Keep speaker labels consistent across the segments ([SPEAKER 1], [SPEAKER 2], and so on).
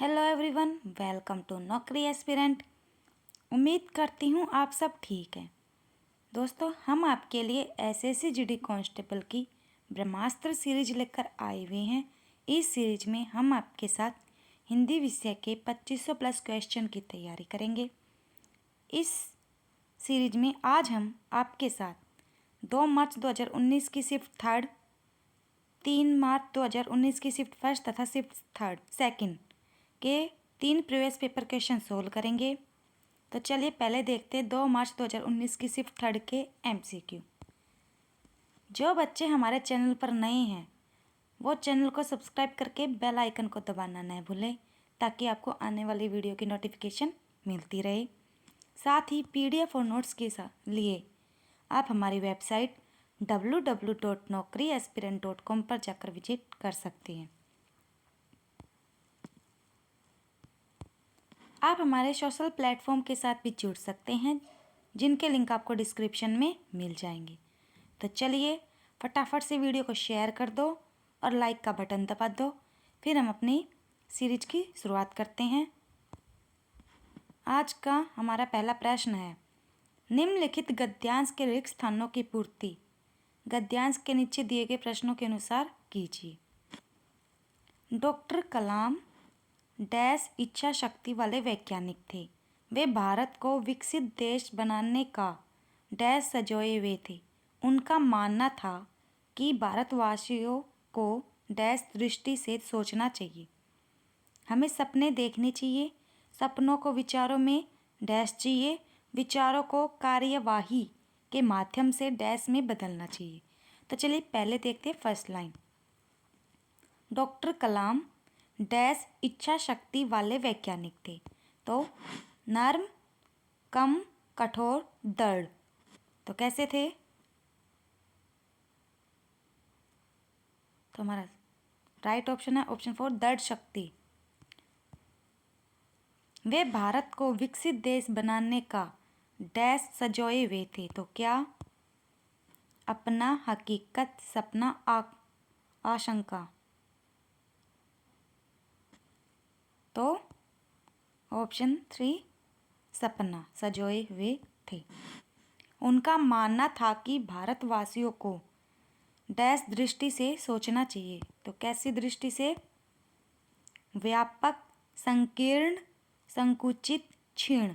[SPEAKER 1] Hello everyone, welcome to नौकरी aspirant. उम्मीद करती हूँ आप सब ठीक हैं। दोस्तों, हम आपके लिए एसएससी जीडी कांस्टेबल की ब्रह्मास्त्र सीरीज लेकर आए हुए हैं। इस सीरीज में हम आपके साथ हिंदी विषय के 2500 प्लस क्वेश्चन की तैयारी करेंगे। इस सीरीज में आज हम आपके साथ 2 मार्च 2019 की शिफ्ट थर्ड, 3 मार्च 2019 की शिफ्ट फर्स्ट तथा शिफ्ट थर्ड सेकंड के 3 प्रीवियस पेपर क्वेश्चन सोल्व करेंगे। तो चलिए पहले देखते हैं 2 मार्च 2019 की शिफ्ट थर्ड के एमसीक्यू। जो बच्चे हमारे चैनल पर नए हैं वो चैनल को सब्सक्राइब करके बेल आइकन को दबाना न भूलें, ताकि आपको आने वाली वीडियो की नोटिफिकेशन मिलती रहे। साथ ही पीडीएफ और नोट्स के लिए आप हमारी वेबसाइट www.naukriaspirant.com पर जाकर विजिट कर सकते हैं। आप हमारे सोशल प्लेटफॉर्म के साथ भी जुड़ सकते हैं, जिनके लिंक आपको डिस्क्रिप्शन में मिल जाएंगे। तो चलिए फटाफट से वीडियो को शेयर कर दो और लाइक का बटन दबा दो। फिर हम अपनी सीरीज की शुरुआत करते हैं। आज का हमारा पहला प्रश्न है, निम्नलिखित गद्यांश के रिक्त स्थानों की पूर्ति गद्यांश के नीचे दिए गए प्रश्नों के अनुसार कीजिए। डॉक्टर कलाम डैश इच्छा शक्ति वाले वैज्ञानिक थे। वे भारत को विकसित देश बनाने का डैश सजोए हुए थे। उनका मानना था कि भारतवासियों को डैश दृष्टि से सोचना चाहिए। हमें सपने देखने चाहिए, सपनों को विचारों में डैश चाहिए, विचारों को कार्यवाही के माध्यम से डैश में बदलना चाहिए। तो चलिए पहले देखते हैं फर्स्ट लाइन। डॉक्टर कलाम डैश इच्छा शक्ति वाले वैज्ञानिक थे। तो नर्म, कम, कठोर, दृढ़। तो कैसे थे? तो हमारा राइट ऑप्शन है ऑप्शन 4, दृढ़ शक्ति। वे भारत को विकसित देश बनाने का डैश सजोए हुए थे। तो क्या? अपना, हकीकत, सपना, आशंका। तो ऑप्शन 3, सपना सजोए हुए थे। उनका मानना था कि भारतवासियों को डैश दृष्टि से सोचना चाहिए। तो कैसी दृष्टि से? व्यापक, संकीर्ण, संकुचित, क्षीण।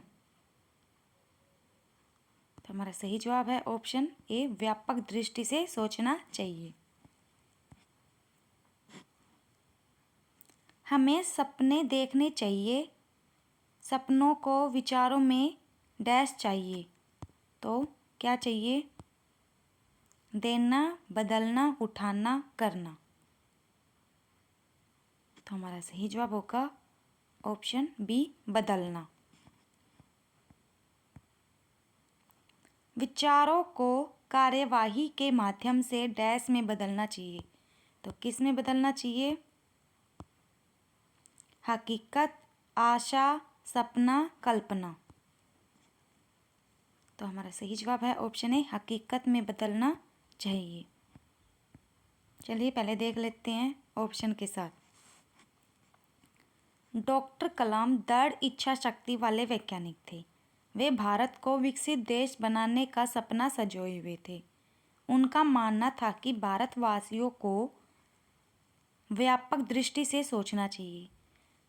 [SPEAKER 1] तो हमारा सही जवाब है ऑप्शन ए, व्यापक दृष्टि से सोचना चाहिए। हमें सपने देखने चाहिए, सपनों को विचारों में डैश चाहिए। तो क्या चाहिए? देना, बदलना, उठाना, करना। तो हमारा सही जवाब होगा ऑप्शन बी, बदलना। विचारों को कार्यवाही के माध्यम से डैश में बदलना चाहिए। तो किस में बदलना चाहिए? हकीकत, आशा, सपना, कल्पना। तो हमारा सही जवाब है ऑप्शन ए, हकीकत में बदलना चाहिए। चलिए पहले देख लेते हैं ऑप्शन के साथ। डॉक्टर कलाम दृढ़ इच्छा शक्ति वाले वैज्ञानिक थे। वे भारत को विकसित देश बनाने का सपना सजोए हुए थे। उनका मानना था कि भारतवासियों को व्यापक दृष्टि से सोचना चाहिए।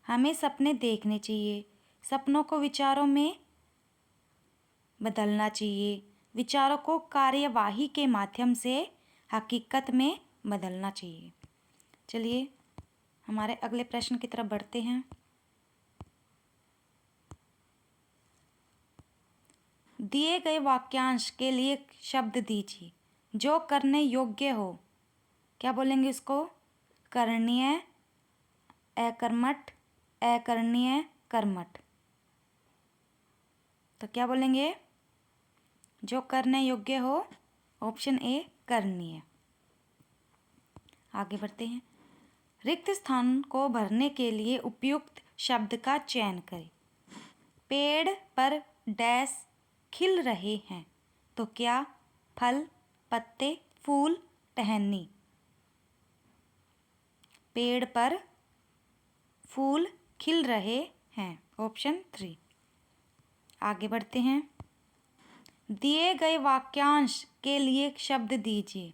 [SPEAKER 1] हमें सपने देखने चाहिए, सपनों को विचारों में बदलना चाहिए, विचारों को कार्यवाही के माध्यम से हकीकत में बदलना चाहिए। चलिए हमारे अगले प्रश्न की तरफ बढ़ते हैं। दिए गए वाक्यांश के लिए शब्द दीजिए जो करने योग्य हो। क्या बोलेंगे इसको? करणीय, अकर्मठ, अकरणीय, कर्मठ। तो क्या बोलेंगे? जो करने योग्य हो, ऑप्शन ए, करणीय। आगे बढ़ते हैं। रिक्त स्थान को भरने के लिए उपयुक्त शब्द का चयन करें। पेड़ पर डैश खिल रहे हैं। तो क्या? फल, पत्ते, फूल, टहनी। पेड़ पर फूल खिल रहे हैं। ऑप्शन 3। आगे बढ़ते हैं। दिए गए वाक्यांश के लिए शब्द दीजिए।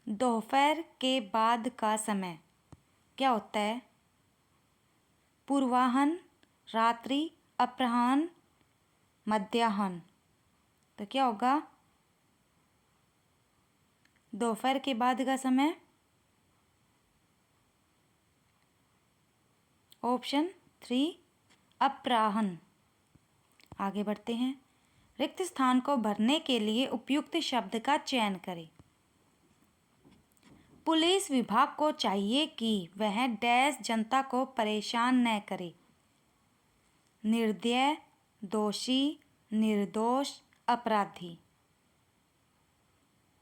[SPEAKER 1] दोपहर के बाद का समय क्या होता है? पूर्वाह्न, रात्रि, अपराह्न, मध्याह्न। तो क्या होगा? दोपहर के बाद का समय ऑप्शन 3 अपराह्न। आगे बढ़ते हैं। रिक्त स्थान को भरने के लिए उपयुक्त शब्द का चयन करें। पुलिस विभाग को चाहिए कि वह डैश जनता को परेशान न करे। निर्दय, दोषी, निर्दोष, अपराधी।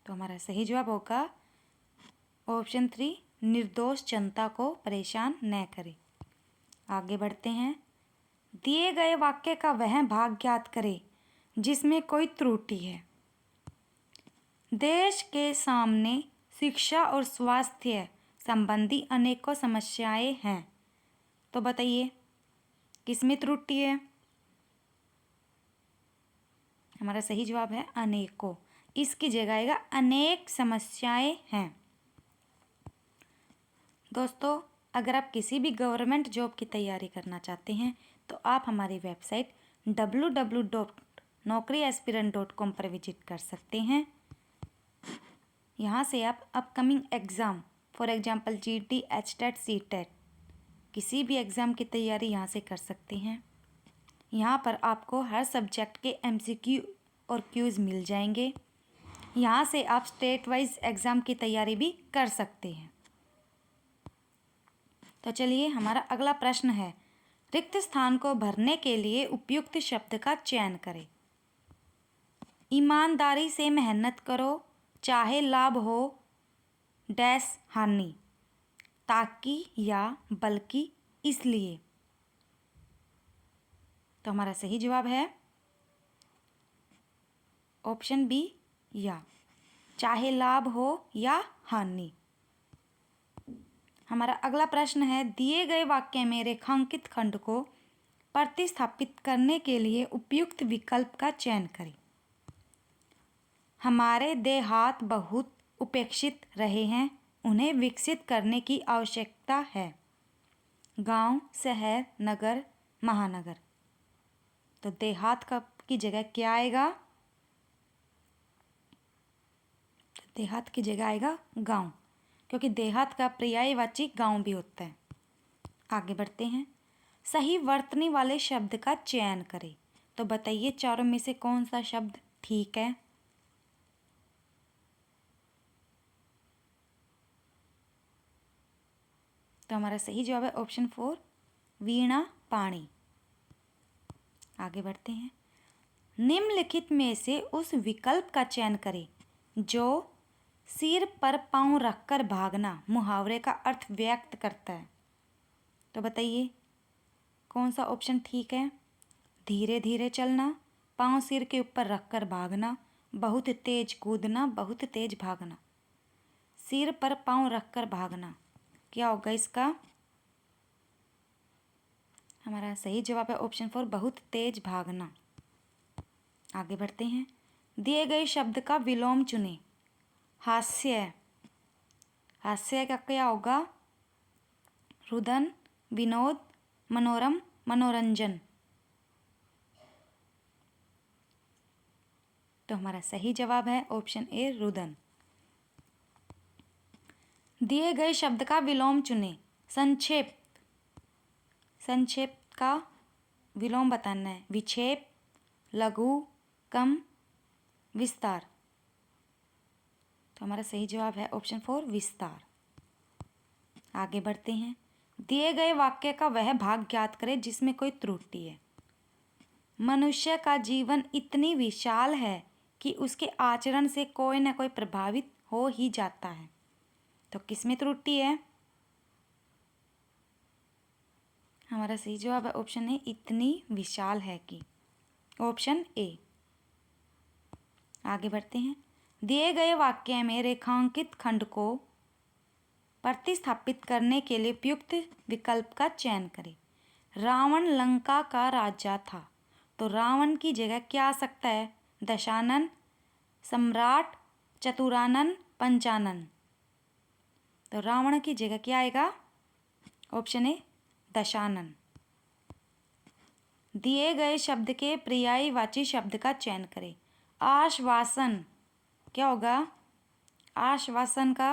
[SPEAKER 1] तो हमारा सही जवाब होगा ऑप्शन 3 निर्दोष जनता को परेशान न करे। आगे बढ़ते हैं। दिए गए वाक्य का वह भाग ज्ञात करें जिसमें कोई त्रुटि है। देश के सामने शिक्षा और स्वास्थ्य संबंधी अनेकों समस्याएं हैं। तो बताइए किसमें त्रुटि है? हमारा सही जवाब है अनेकों। इसकी जगह आएगा अनेक समस्याएं हैं। दोस्तों, अगर आप किसी भी गवर्नमेंट जॉब की तैयारी करना चाहते हैं तो आप हमारी वेबसाइट www.naukriaspirant.com पर विजिट कर सकते हैं। यहाँ से आप upcoming exam for example GT, HTET, CTET किसी भी एग्ज़ाम की तैयारी यहाँ से कर सकते हैं। यहाँ पर आपको हर सब्जेक्ट के एमसीक्यू और क्यूज़ मिल जाएंगे। यहाँ से आप स्टेट वाइज एग्ज़ाम की तैयारी भी कर सकते हैं। तो चलिए, हमारा अगला प्रश्न है। रिक्त स्थान को भरने के लिए उपयुक्त शब्द का चयन करें। ईमानदारी से मेहनत करो, चाहे लाभ हो डैश हानि, ताकि या बल्कि इसलिए। तो हमारा सही जवाब है ऑप्शन बी या चाहे लाभ हो या हानि। हमारा अगला प्रश्न है। दिए गए वाक्य में रेखांकित खंड को प्रतिस्थापित करने के लिए उपयुक्त विकल्प का चयन करें। हमारे देहात बहुत उपेक्षित रहे हैं, उन्हें विकसित करने की आवश्यकता है। गांव, शहर, नगर, महानगर। तो देहात की जगह क्या आएगा? देहात की जगह आएगा गांव, क्योंकि देहात का पर्यायवाची गांव भी होता है। आगे बढ़ते हैं। सही वर्तनी वाले शब्द का चयन करें। तो बताइए चारों में से कौन सा शब्द ठीक है? तो हमारा सही जवाब है ऑप्शन 4 वीणा पाणी। आगे बढ़ते हैं। निम्नलिखित में से उस विकल्प का चयन करें जो सिर पर पांव रखकर भागना मुहावरे का अर्थ व्यक्त करता है। तो बताइए कौन सा ऑप्शन ठीक है? धीरे धीरे चलना, पांव सिर के ऊपर रखकर भागना, बहुत तेज कूदना, बहुत तेज भागना। सिर पर पांव रखकर भागना, क्या होगा इसका? हमारा सही जवाब है ऑप्शन 4 बहुत तेज भागना। आगे बढ़ते हैं। दिए गए शब्द का विलोम चुनें। हास्य, हास्य का क्या होगा? रुदन, विनोद, मनोरम, मनोरंजन। तो हमारा सही जवाब है ऑप्शन ए रुदन। दिए गए शब्द का विलोम चुनें। संक्षेप, संक्षेप का विलोम बताना है। विक्षेप, लघु, कम, विस्तार। तो हमारा सही जवाब है ऑप्शन 4 विस्तार। आगे बढ़ते हैं। दिए गए वाक्य का वह भाग ज्ञात करें जिसमें कोई त्रुटि है। मनुष्य का जीवन इतनी विशाल है कि उसके आचरण से कोई न कोई प्रभावित हो ही जाता है। तो किसमें त्रुटि है? हमारा सही जवाब है ऑप्शन ए इतनी विशाल है कि, ऑप्शन ए। आगे बढ़ते हैं। दिए गए वाक्य में रेखांकित खंड को प्रतिस्थापित करने के लिए उपयुक्त विकल्प का चयन करें। रावण लंका का राजा था, तो रावण की जगह क्या आ सकता है? दशानन, सम्राट, चतुरानन, पंचानन। तो रावण की जगह क्या आएगा? Option A Dashanan. दिए गए शब्द के पर्यायवाची शब्द का चयन करें। आश्वासन क्या होगा? आश्वासन का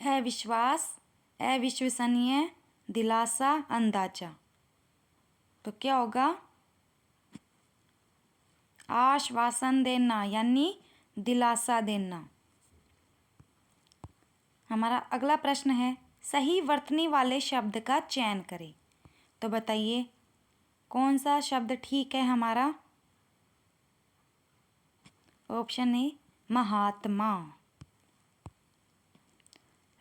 [SPEAKER 1] अविश्वास, अविश्वसनीय, दिलासा, अंदाजा। तो क्या होगा? आश्वासन देना यानी दिलासा देना। हमारा अगला प्रश्न है, सही वर्तनी वाले शब्द का चयन करें। तो बताइए कौन सा शब्द ठीक है हमारा? ऑप्शन ए महात्मा।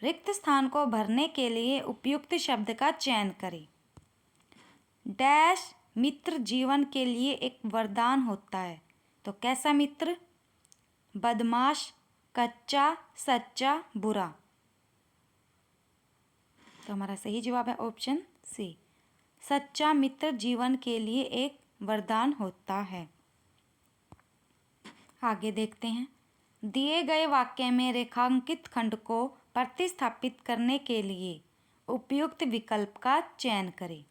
[SPEAKER 1] रिक्त स्थान को भरने के लिए उपयुक्त शब्द का चयन करें। डैश मित्र जीवन के लिए एक वरदान होता है, तो कैसा मित्र? बदमाश, कच्चा, सच्चा, बुरा। तो हमारा सही जवाब है ऑप्शन सी, सच्चा मित्र जीवन के लिए एक वरदान होता है। आगे देखते हैं, दिए गए वाक्य में रेखांकित खंड को प्रतिस्थापित करने के लिए उपयुक्त विकल्प का चयन करें।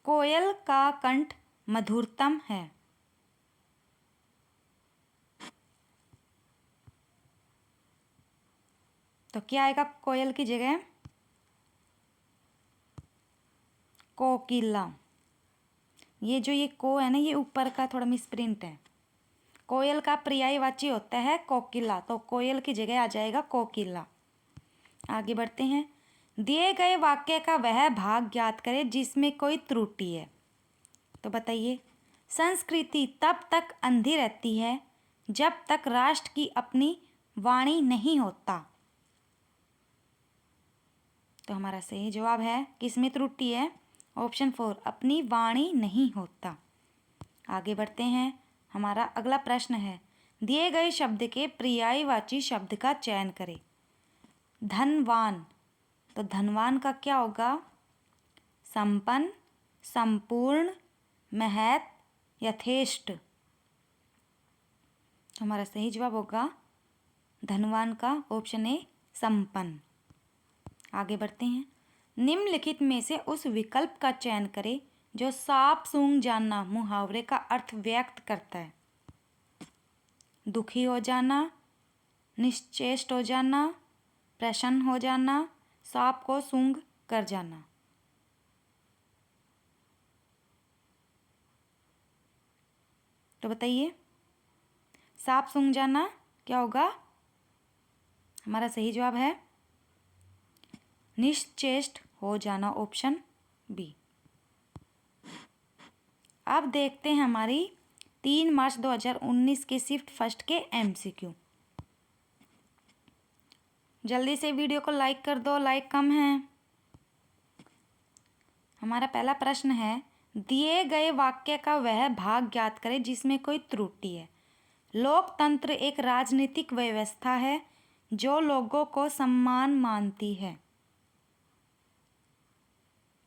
[SPEAKER 1] कोयल का कंठ मधुरतम है, तो क्या आएगा कोयल की जगह? कोकिला। ये जो ये को है ना, ये ऊपर का थोड़ा मिसप्रिंट है। कोयल का पर्यायवाची होता है कोकिला, तो कोयल की जगह आ जाएगा कोकिला। आगे बढ़ते हैं, दिए गए वाक्य का वह भाग ज्ञात करें जिसमें कोई त्रुटि है। तो बताइए, संस्कृति तब तक अंधी रहती है जब तक राष्ट्र की अपनी वाणी नहीं होता। तो हमारा सही जवाब है, किसमें त्रुटि है? ऑप्शन 4, अपनी वाणी नहीं होता। आगे बढ़ते हैं, हमारा अगला प्रश्न है, दिए गए शब्द के पर्यायवाची शब्द का चयन करें। धनवान, तो धनवान का क्या होगा? संपन्न, संपूर्ण, महत, यथेष्ट। हमारा सही जवाब होगा धनवान का ऑप्शन ए संपन्न। आगे बढ़ते हैं, निम्नलिखित में से उस विकल्प का चयन करें जो साप सूंघ जानना मुहावरे का अर्थ व्यक्त करता है। दुखी हो जाना, निश्चेष्ट हो जाना, प्रसन्न हो जाना, सांप को सूंघ कर जाना। तो बताइए, सांप सूंघ जाना क्या होगा? हमारा सही जवाब है निश्चेष्ट हो जाना, ऑप्शन बी। अब देखते हैं हमारी 3 मार्च 2019 के शिफ्ट फर्स्ट के MCQ। जल्दी से वीडियो को लाइक कर दो, लाइक कम है। हमारा पहला प्रश्न है, दिए गए वाक्य का वह भाग ज्ञात करें जिसमें कोई त्रुटि है। लोकतंत्र एक राजनीतिक व्यवस्था है जो लोगों को सम्मान मानती है।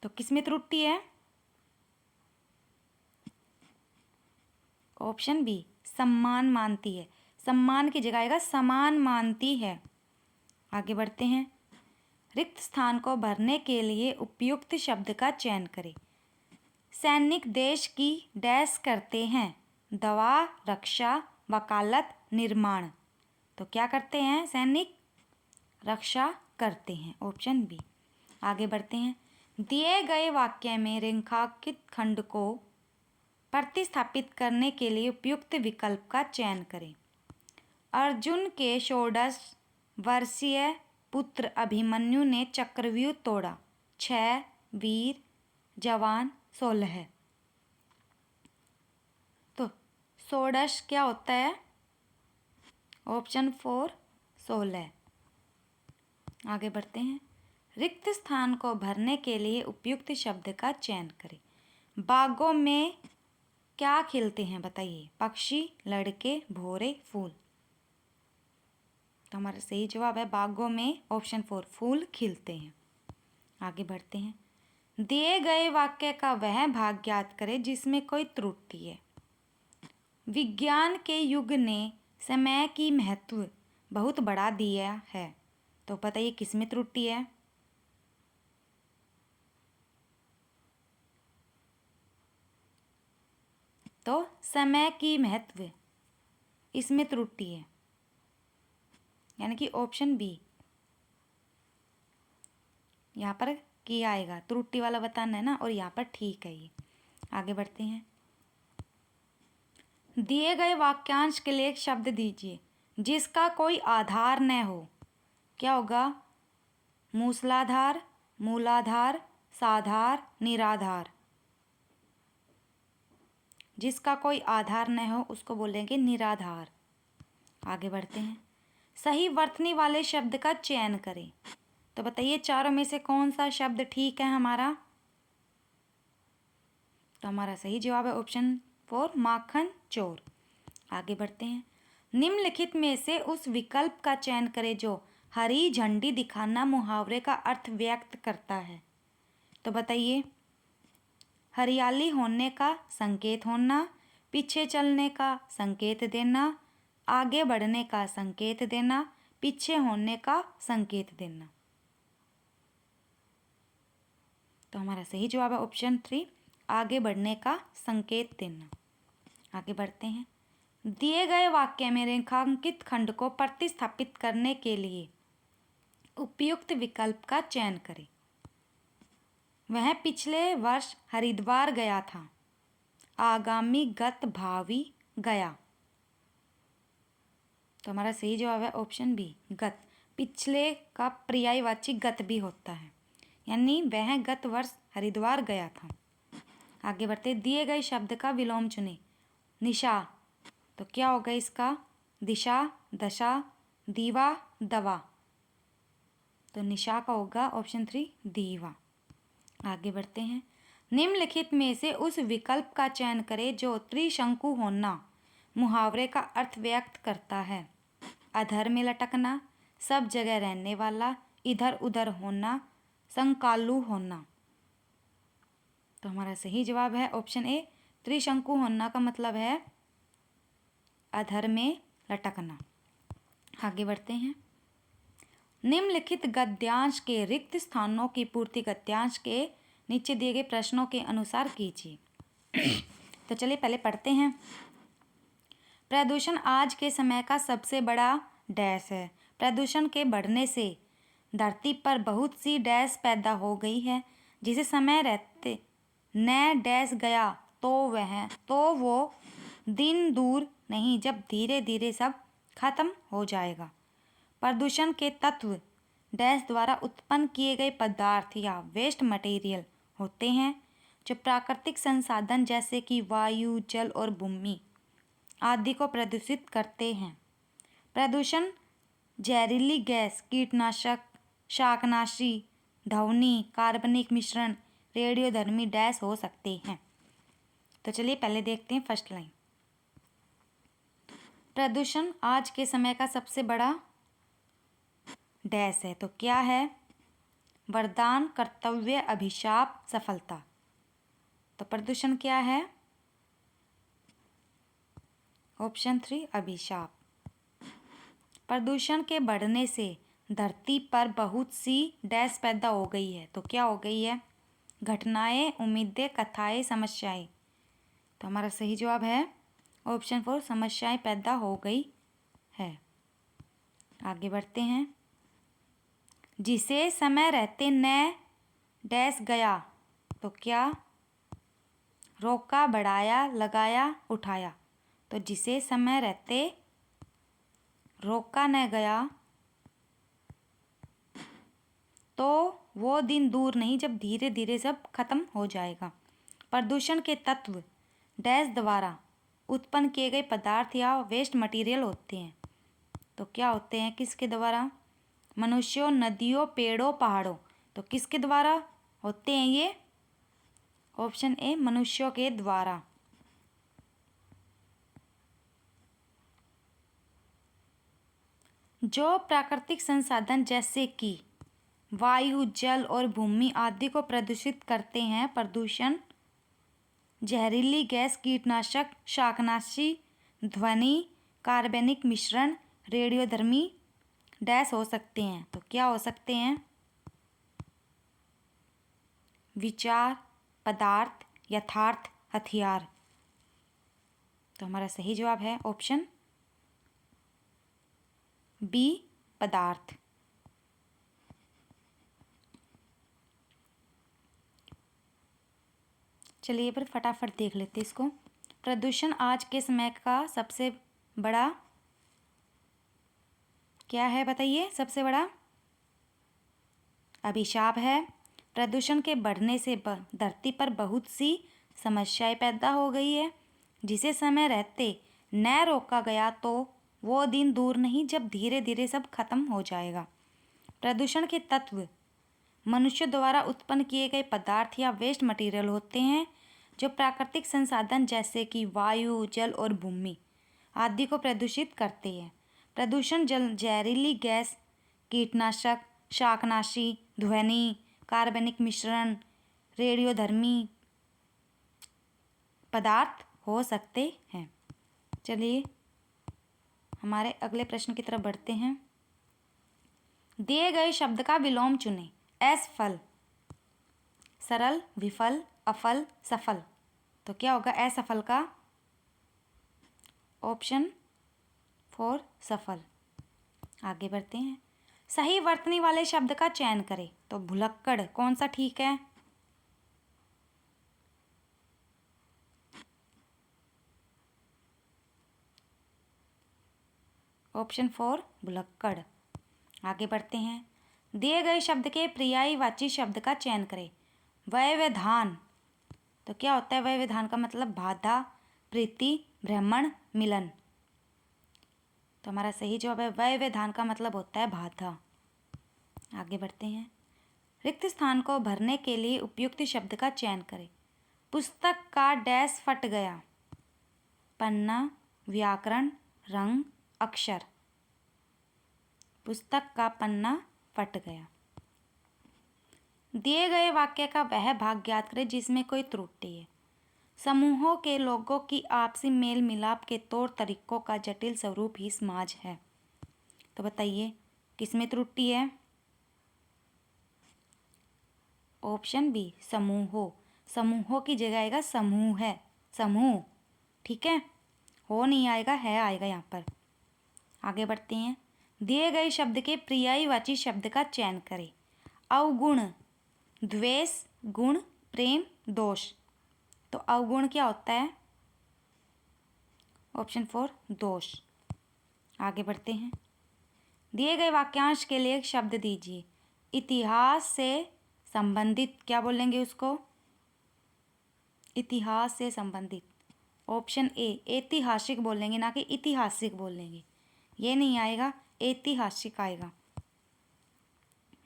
[SPEAKER 1] तो किसमें त्रुटि है? ऑप्शन बी, सम्मान मानती है। सम्मान की जगह आएगा समान मानती है। आगे बढ़ते हैं, रिक्त स्थान को भरने के लिए उपयुक्त शब्द का चयन करें। सैनिक देश की डैश करते हैं, दवा, रक्षा, वकालत, निर्माण। तो क्या करते हैं सैनिक? रक्षा करते हैं, ऑप्शन बी। आगे बढ़ते हैं, दिए गए वाक्य में रेखांकित खंड को प्रतिस्थापित करने के लिए उपयुक्त विकल्प का चयन करें। अर्जुन के 16 वर्षीय पुत्र अभिमन्यु ने चक्रव्यूह तोड़ा, 6 वीर जवान 16। तो 16 क्या होता है? ऑप्शन 4 16। आगे बढ़ते हैं, रिक्त स्थान को भरने के लिए उपयुक्त शब्द का चयन करें। बागों में क्या खिलते हैं बताइए? पक्षी, लड़के, भौरे, फूल। तो हमारा सही जवाब है बागों में ऑप्शन 4 फूल खिलते हैं। आगे बढ़ते हैं। दिए गए वाक्य का वह भाग ज्ञात करें जिसमें कोई त्रुटि है। विज्ञान के युग ने समय की महत्व बहुत बढ़ा दिया है। तो बताइए किसमें त्रुटि है। तो समय की महत्व इसमें त्रुटि है, यानी कि ऑप्शन बी यहाँ पर किया आएगा। त्रुटि वाला बताना है ना, और यहाँ पर ठीक है ये। आगे बढ़ते हैं। दिए गए वाक्यांश के लिए एक शब्द दीजिए जिसका कोई आधार न हो। क्या होगा। मूसलाधार, मूलाधार, साधार, निराधार। जिसका कोई आधार न हो उसको बोलेंगे निराधार। आगे बढ़ते हैं। सही वर्तनी वाले शब्द का चयन करें। तो बताइए चारों में से कौन सा शब्द ठीक है हमारा। तो हमारा सही जवाब है ऑप्शन 4 माखन चोर। आगे बढ़ते हैं। निम्नलिखित में से उस विकल्प का चयन करें जो हरी झंडी दिखाना मुहावरे का अर्थ व्यक्त करता है। तो बताइए हरियाली होने का संकेत होना, पीछे चलने का संकेत देना, आगे बढ़ने का संकेत देना, पीछे होने का संकेत देना। तो हमारा सही जवाब है ऑप्शन 3 आगे बढ़ने का संकेत देना। आगे बढ़ते हैं। दिए गए वाक्य में रेखांकित खंड को प्रतिस्थापित करने के लिए उपयुक्त विकल्प का चयन करें। वह पिछले वर्ष हरिद्वार गया था। आगामी गत भावी गया। तो हमारा सही जवाब है ऑप्शन बी गत। पिछले का पर्यायवाची गत भी होता है, यानी वह गत वर्ष हरिद्वार गया था। आगे बढ़ते। दिए गए शब्द का विलोम चुने। निशा, तो क्या होगा इसका। दिशा, दशा, दीवा, दवा। तो निशा का होगा ऑप्शन 3 दीवा। आगे बढ़ते हैं। निम्नलिखित में से उस विकल्प का चयन करें जो त्रिशंकु होना मुहावरे का अर्थ व्यक्त करता है। अधर में लटकना, सब जगह रहने वाला, इधर उधर होना, संकालू होना। तो हमारा सही जवाब है ऑप्शन ए त्रिशंकु होना का मतलब है अधर में लटकना। आगे बढ़ते हैं। निम्नलिखित गद्यांश के रिक्त स्थानों की पूर्ति गद्यांश के नीचे दिए गए प्रश्नों के अनुसार कीजिए। तो चलिए पहले पढ़ते हैं। प्रदूषण आज के समय का सबसे बड़ा डैश है। प्रदूषण के बढ़ने से धरती पर बहुत सी डैश पैदा हो गई है, जिसे समय रहते न डैश गया तो वो दिन दूर नहीं जब धीरे धीरे सब खत्म हो जाएगा। प्रदूषण के तत्व डैश द्वारा उत्पन्न किए गए पदार्थ या वेस्ट मटेरियल होते हैं जो प्राकृतिक संसाधन जैसे कि वायु, जल और भूमि आदि को प्रदूषित करते हैं। प्रदूषण जहरीली गैस, कीटनाशक, शाकनाशी, ध्वनि, कार्बनिक मिश्रण, रेडियोधर्मी डैश हो सकते हैं। तो चलिए पहले देखते हैं फर्स्ट लाइन। प्रदूषण आज के समय का सबसे बड़ा डैश है। तो क्या है। वरदान, कर्तव्य, अभिशाप, सफलता। तो प्रदूषण क्या है। ऑप्शन 3 अभिशाप। प्रदूषण के बढ़ने से धरती पर बहुत सी डैश पैदा हो गई है। तो क्या हो गई है। घटनाएं, उम्मीदें, कथाएं, समस्याएं। तो हमारा सही जवाब है ऑप्शन 4 समस्याएं पैदा हो गई है। आगे बढ़ते हैं। जिसे समय रहते न डैश गया। तो क्या। रोका, बढ़ाया, लगाया, उठाया। तो जिसे समय रहते रोका न गया तो वो दिन दूर नहीं जब धीरे धीरे सब खत्म हो जाएगा। प्रदूषण के तत्व डैश द्वारा उत्पन्न किए गए पदार्थ या वेस्ट मटेरियल होते हैं। तो क्या होते हैं किसके द्वारा। मनुष्यों, नदियों, पेड़ों, पहाड़ों। तो किसके द्वारा होते हैं ये। ऑप्शन ए मनुष्यों के द्वारा। जो प्राकृतिक संसाधन जैसे कि वायु, जल और भूमि आदि को प्रदूषित करते हैं, प्रदूषण जहरीली गैस, कीटनाशक, शाकनाशी, ध्वनि, कार्बनिक मिश्रण, रेडियोधर्मी डैश हो सकते हैं। तो क्या हो सकते हैं? विचार, पदार्थ, यथार्थ, हथियार। तो हमारा सही जवाब है ऑप्शन बी, पदार्थ। चलिए पर फटाफट देख लेते इसको। प्रदूषण आज के समय का सबसे बड़ा क्या है बताइए? सबसे बड़ा अभिशाप है। प्रदूषण के बढ़ने से धरती पर बहुत सी समस्याएं पैदा हो गई है, जिसे समय रहते न रोका गया तो वो दिन दूर नहीं जब धीरे धीरे सब खत्म हो जाएगा। प्रदूषण के तत्व मनुष्य द्वारा उत्पन्न किए गए पदार्थ या वेस्ट मटेरियल होते हैं, जो प्राकृतिक संसाधन जैसे कि वायु, जल और भूमि आदि को प्रदूषित करते हैं। प्रदूषण जहरीली गैस, कीटनाशक, शाकनाशी, ध्वनि, कार्बनिक मिश्रण, रेडियोधर्मी पदार्थ हो सकते हैं। चलिए हमारे अगले प्रश्न की तरफ बढ़ते हैं। दिए गए शब्द का विलोम चुनें। असफल, सरल, विफल, अफल, सफल। तो क्या होगा असफल का? ऑप्शन 4 सफल। आगे बढ़ते हैं। सही वर्तनी वाले शब्द का चयन करें। तो भुलक्कड़ कौन सा ठीक है? ऑप्शन 4 भुलक्कड़। आगे बढ़ते हैं। दिए गए शब्द के पर्यायवाची शब्द का चयन करें। व्यवधान। तो क्या होता है व्यवधान का मतलब? बाधा, प्रीति, भ्रमण, मिलन। तो हमारा सही जवाब है व्यवधान का मतलब होता है बाधा। आगे बढ़ते हैं। रिक्त स्थान को भरने के लिए उपयुक्त शब्द का चयन करें। पुस्तक का डैश फट गया। पन्ना, व्याकरण, रंग, अक्षर। पुस्तक का पन्ना फट गया। दिए गए वाक्य का वह भाग ज्ञात करें जिसमें कोई त्रुटि है। समूहों के लोगों की आपसी मेल मिलाप के तौर तरीकों का जटिल स्वरूप ही समाज है। तो बताइए किसमें त्रुटि है? ऑप्शन बी समूहों। समूहों की जगह आएगा समूह है, समूह। ठीक है, हो नहीं आएगा, है आएगा यहाँ पर। आगे बढ़ते हैं। दिए गए शब्द के पर्यायवाची शब्द का चयन करें। अवगुण, द्वेष, गुण, प्रेम, दोष। तो अवगुण क्या होता है? ऑप्शन 4 दोष। आगे बढ़ते हैं। दिए गए वाक्यांश के लिए एक शब्द दीजिए। इतिहास से संबंधित क्या बोलेंगे उसको? इतिहास से संबंधित। ऑप्शन ए ऐतिहासिक बोलेंगे, ना कि ऐतिहासिक बोलेंगे। ये नहीं आएगा, ऐतिहासिक आएगा।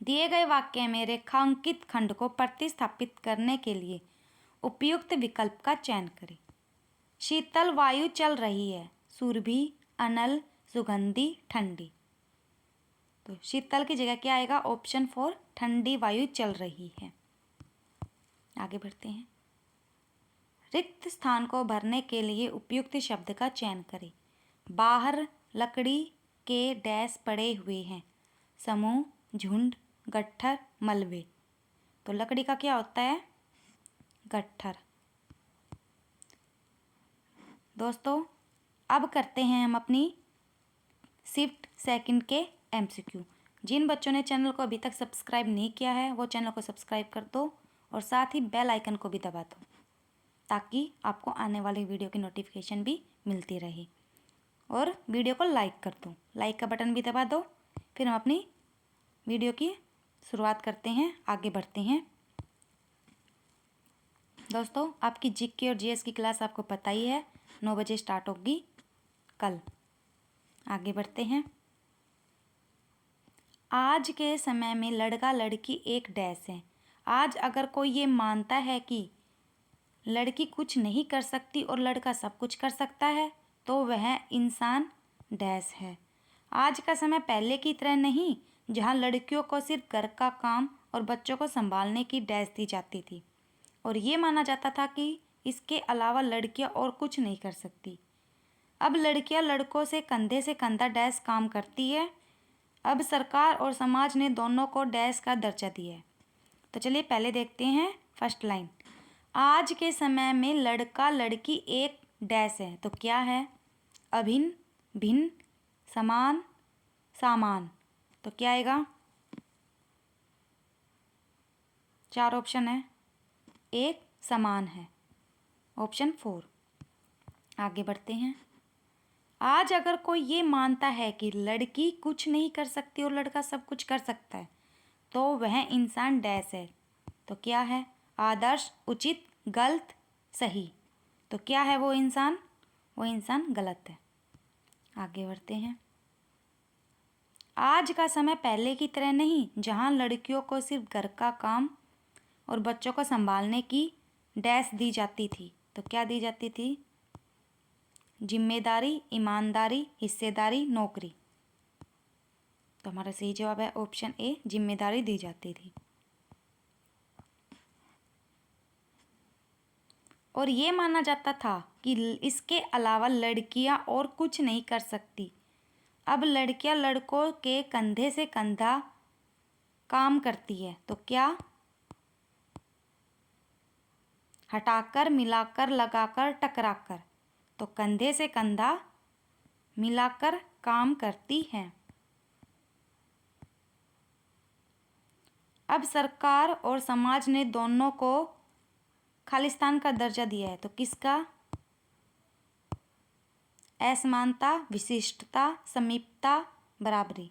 [SPEAKER 1] दिए गए वाक्य में रेखांकित खंड को प्रतिस्थापित करने के लिए उपयुक्त विकल्प का चयन करें। शीतल वायु चल रही है। सुरभि, अनल, सुगंधी, ठंडी। तो शीतल की जगह क्या आएगा? ऑप्शन 4 ठंडी वायु चल रही है। आगे बढ़ते हैं। रिक्त स्थान को भरने के लिए उपयुक्त शब्द का चयन करें। बाहर लकड़ी के डैश पड़े हुए हैं। समूह, झुंड, गट्ठर, मलबे। तो लकड़ी का क्या होता है? गट्ठर। दोस्तों अब करते हैं हम अपनी शिफ्ट सेकंड के एमसीक्यू। जिन बच्चों ने चैनल को अभी तक सब्सक्राइब नहीं किया है वो चैनल को सब्सक्राइब कर दो और साथ ही बेल आइकन को भी दबा दो, ताकि आपको आने वाली वीडियो की नोटिफिकेशन भी मिलती रहे। और वीडियो को लाइक कर दो, लाइक का बटन भी दबा दो। फिर हम अपनी वीडियो की शुरुआत करते हैं, आगे बढ़ते हैं। दोस्तों आपकी जीके और जीएस की क्लास आपको पता ही है 9 बजे स्टार्ट होगी कल। आगे बढ़ते हैं। आज के समय में लड़का लड़की एक डैश है। आज अगर कोई ये मानता है कि लड़की कुछ नहीं कर सकती और लड़का सब कुछ कर सकता है तो वह इंसान डैश है। आज का समय पहले की तरह नहीं, जहाँ लड़कियों को सिर्फ घर का काम और बच्चों को संभालने की डैश दी जाती थी और ये माना जाता था कि इसके अलावा लड़कियां और कुछ नहीं कर सकती। अब लड़कियां लड़कों से कंधा डैश काम करती है। अब सरकार और समाज ने दोनों को डैश का दर्जा दिया है। तो चलिए पहले देखते हैं फर्स्ट लाइन। आज के समय में लड़का लड़की एक डैश है, तो क्या है? अभिन्न, भिन्न, समान, सामान। तो क्या आएगा? 4 ऑप्शन है। एक समान है, ऑप्शन 4। आगे बढ़ते हैं। आज अगर कोई ये मानता है कि लड़की कुछ नहीं कर सकती और लड़का सब कुछ कर सकता है, तो वह इंसान डैश है। तो क्या है? आदर्श, उचित, गलत, सही। तो क्या है वो इंसान? वो इंसान गलत है। आगे बढ़ते हैं। आज का समय पहले की तरह नहीं, जहाँ लड़कियों को सिर्फ घर का काम और बच्चों को संभालने की डैश दी जाती थी। तो क्या दी जाती थी? जिम्मेदारी, ईमानदारी, हिस्सेदारी, नौकरी। तो हमारा सही जवाब है ऑप्शन ए, जिम्मेदारी दी जाती थी। और ये माना जाता था कि इसके अलावा लड़कियां और कुछ नहीं कर सकती। अब लड़कियां लड़कों के कंधे से कंधा काम करती है। तो क्या? हटाकर, मिलाकर, लगाकर, टकराकर। तो कंधे से कंधा मिलाकर काम करती हैं। अब सरकार और समाज ने दोनों को खालिस्तान का दर्जा दिया है। तो किसका? असमानता, विशिष्टता, समीपता, बराबरी।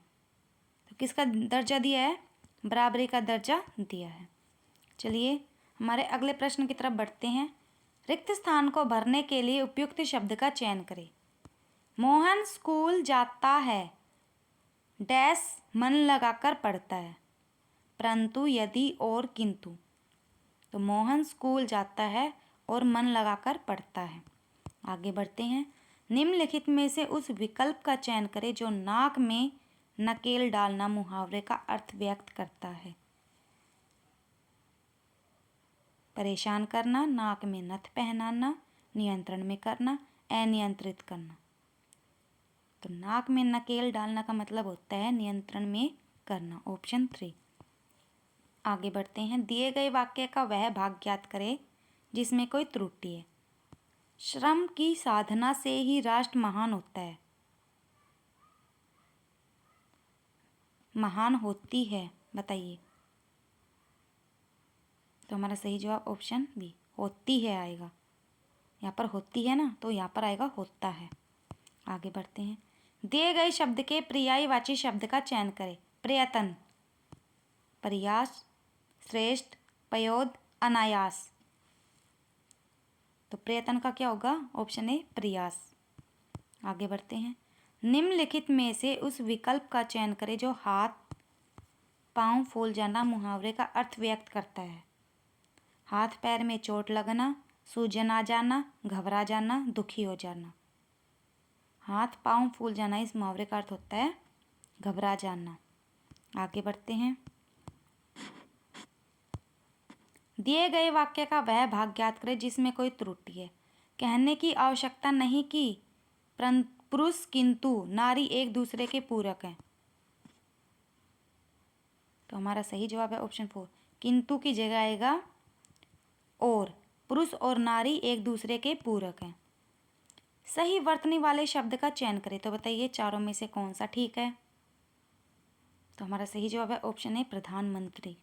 [SPEAKER 1] तो किसका दर्जा दिया है? बराबरी का दर्जा दिया है। चलिए हमारे अगले प्रश्न की तरफ बढ़ते हैं। रिक्त स्थान को भरने के लिए उपयुक्त शब्द का चयन करें। मोहन स्कूल जाता है, डैश मन लगाकर पढ़ता है, परंतु, यदि और किंतु। तो मोहन स्कूल जाता है और मन लगाकर पढ़ता है। आगे बढ़ते हैं। निम्नलिखित में से उस विकल्प का चयन करें जो नाक में नकेल डालना मुहावरे का अर्थ व्यक्त करता है। परेशान करना, नाक में नथ पहनाना, नियंत्रण में करना, अनियंत्रित करना। तो नाक में नकेल डालना का मतलब होता है नियंत्रण में करना, ऑप्शन 3। आगे बढ़ते हैं। दिए गए वाक्य का वह भाग ज्ञात करें जिसमें कोई त्रुटि है। श्रम की साधना से ही राष्ट्र महान होता है। महान होती है, बताइए। तो हमारा सही जवाब ऑप्शन बी, होती है आएगा। यहाँ पर होती है ना, तो यहाँ पर आएगा होता है। आगे बढ़ते हैं। दिए गए शब्द के पर्यायवाची शब्द का चयन करें। प्रयत्न, प्रयास, श्रेष्ठ, पयोद, अनायास। तो प्रयत्न का क्या होगा? ऑप्शन ए, प्रयास। आगे बढ़ते हैं। निम्नलिखित में से उस विकल्प का चयन करें जो हाथ पांव फूल जाना मुहावरे का अर्थ व्यक्त करता है। हाथ पैर में चोट लगना, सूजन आ जाना, घबरा जाना, दुखी हो जाना। हाथ पांव फूल जाना इस मुहावरे का अर्थ होता है घबरा जाना। आगे बढ़ते हैं। दिए गए वाक्य का वह भाग ज्ञात करें जिसमें कोई त्रुटि है। कहने की आवश्यकता नहीं कि पुरुष किंतु नारी एक दूसरे के पूरक हैं। तो हमारा सही जवाब है ऑप्शन 4, किंतु की जगह आएगा और। पुरुष और नारी एक दूसरे के पूरक हैं। सही वर्तनी वाले शब्द का चयन करें। तो बताइए चारों में से कौन सा ठीक है? तो हमारा सही जवाब है ऑप्शन ए, प्रधानमंत्री।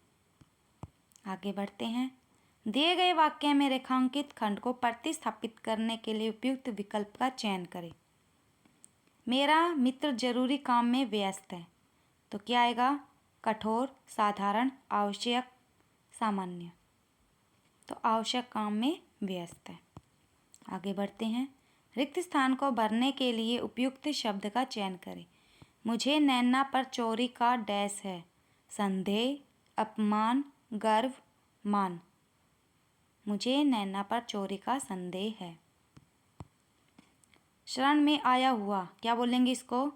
[SPEAKER 1] आगे बढ़ते हैं। दिए गए वाक्य में रेखांकित खंड को प्रतिस्थापित करने के लिए उपयुक्त विकल्प का चयन करें। मेरा मित्र जरूरी काम में व्यस्त है। तो क्या आएगा? कठोर, साधारण, आवश्यक, सामान्य। तो आवश्यक काम में व्यस्त है। आगे बढ़ते हैं। रिक्त स्थान को भरने के लिए उपयुक्त शब्द का चयन करें। मुझे नैना पर चोरी का डैश है। संदेह, अपमान, गर्व, मान। मुझे नैना पर चोरी का संदेह है। शरण में आया हुआ, क्या बोलेंगे इसको?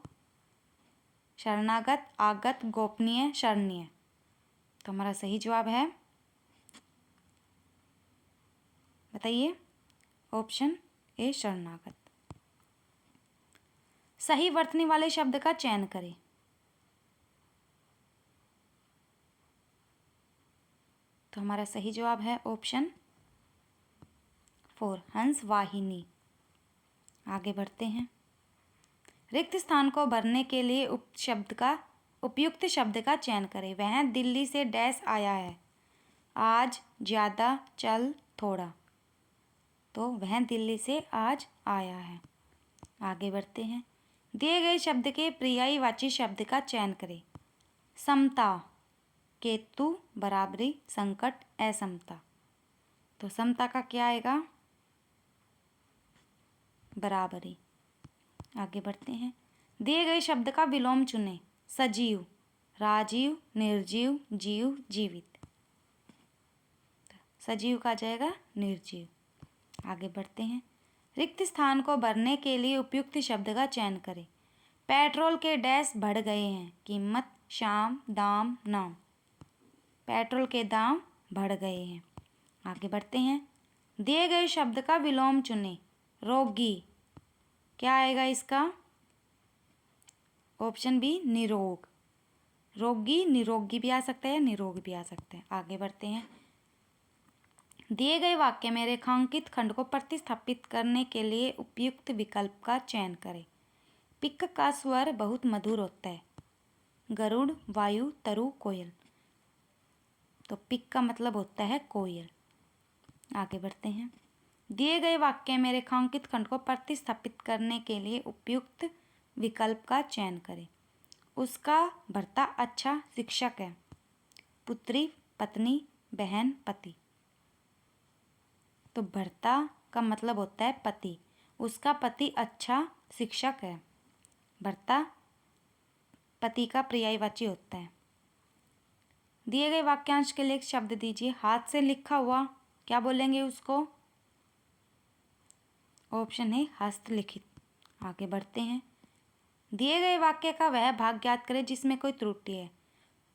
[SPEAKER 1] शरणागत, आगत, गोपनीय, शरणीय। तो हमारा सही जवाब है, बताइए, ऑप्शन ए शरणागत। सही वर्तनी वाले शब्द का चयन करें। तो हमारा सही जवाब है ऑप्शन 4, हंस वाहिनी। आगे बढ़ते हैं। रिक्त स्थान को भरने के लिए उपयुक्त शब्द का चयन करें। वह दिल्ली से डैश आया है। आज, ज़्यादा, चल, थोड़ा। तो वह दिल्ली से आज आया है। आगे बढ़ते हैं। दिए गए शब्द के पर्यायवाची शब्द का चयन करें। समता, केतु, बराबरी, संकट, असमता। तो समता का क्या आएगा, बराबरी। आगे बढ़ते हैं। दिए गए शब्द का विलोम चुनें। सजीव, राजीव, निर्जीव, जीव, जीवित। सजीव का जाएगा निर्जीव। आगे बढ़ते हैं। रिक्त स्थान को भरने के लिए उपयुक्त शब्द का चयन करें। पेट्रोल के डैश बढ़ गए हैं। कीमत, शाम, दाम, नाम। पेट्रोल के दाम बढ़ गए हैं। आगे बढ़ते हैं। दिए गए शब्द का विलोम चुनें। रोगी, क्या आएगा इसका, ऑप्शन बी, निरोग। रोगी, निरोगी भी आ सकता है, निरोग भी आ सकता है। आगे बढ़ते हैं। दिए गए वाक्य में रेखांकित खंड को प्रतिस्थापित करने के लिए उपयुक्त विकल्प का चयन करें। पिक का स्वर बहुत मधुर होता है। गरुड़, वायु, तरु, कोयल। तो पिक का मतलब होता है कोयल। आगे बढ़ते हैं। दिए गए वाक्य में रेखांकित खंड को प्रतिस्थापित करने के लिए उपयुक्त विकल्प का चयन करें। उसका भर्ता अच्छा शिक्षक है। पुत्री, पत्नी, बहन, पति। तो भर्ता का मतलब होता है पति। उसका पति अच्छा शिक्षक है। भर्ता पति का पर्यायवाची होता है। दिए गए वाक्यांश के लिए एक शब्द दीजिए। हाथ से लिखा हुआ, क्या बोलेंगे उसको, ऑप्शन है हस्तलिखित। आगे बढ़ते हैं। दिए गए वाक्य का वह भाग ज्ञात करें जिसमें कोई त्रुटि है।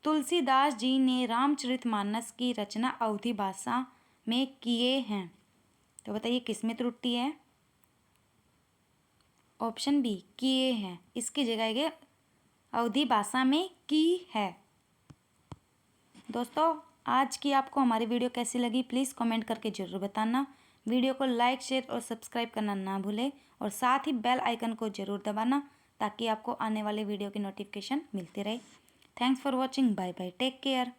[SPEAKER 1] तुलसीदास जी ने रामचरितमानस की रचना अवधी भाषा में किए हैं। तो बताइए किसमें त्रुटि है, ऑप्शन बी, किए हैं। इसकी जगह अवधी भाषा में की है। दोस्तों, आज की आपको हमारी वीडियो कैसी लगी प्लीज़ कमेंट करके ज़रूर बताना। वीडियो को लाइक, शेयर और सब्सक्राइब करना ना भूलें और साथ ही बेल आइकन को ज़रूर दबाना ताकि आपको आने वाले वीडियो की नोटिफिकेशन मिलती रहे। Thanks for watching. Bye bye, take care.